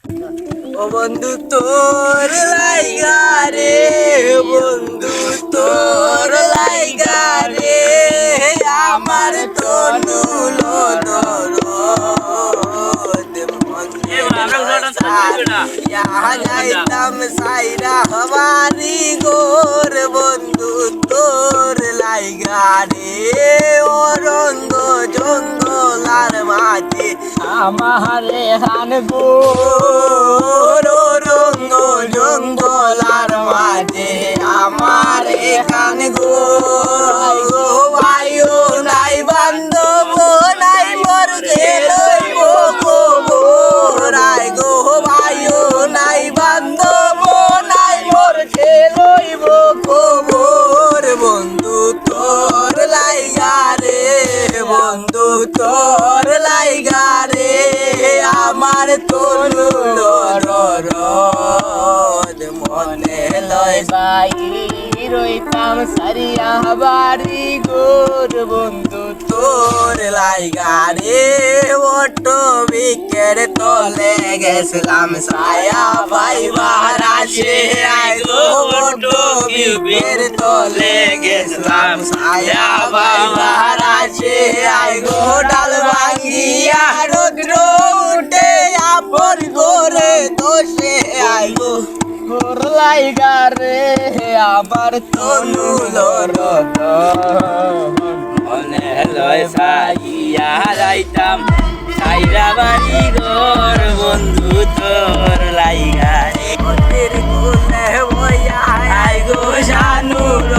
ও বন্ধু তোর লাইগা রে, বন্ধু তোর লাইগা রে, আমার তনু লদরদ মনে যাইতাম সাইরা হবারি গোর, বন্ধু তোর লাইগা রে, অরণ্য জঙ্গলার মাঝে আমারে হান গো রঙ্গ জঙ্গলার মাঝে আমার এখান গো, আয়ো নাই বান্ধব নাই মোর গেলইব রায় গো, আয়ো নাই বান্ধব নাই মোর খেলইব খবর, বন্ধু তোর লাইগা রে, বন্ধু তোর লাইগা রে, আমার তনু লদরদ মনে লয় ভাই রইতাম সারিয়া বাড়ি গোর, বন্ধু তোর লাইগা রে, অটো বিকের তলে গেছিলাম ছায়া পাইবার আসে, আয় গো অটো বিকের তলে গেছিলাম ছায়া পাইবার আসে, আয় গো ডাল ভাঙ্গিয়া রৌদ্র উঠে আপন করে দোষে, আয় গো তোর লাইগা রে আমার তনু লদরদ মনে লয় সাইয়া যাইতাম সাইরা বাড়ি ঘর, বন্ধু তোর লাইগা রে মন্দির কুলে বইয়া আয় গো শানুর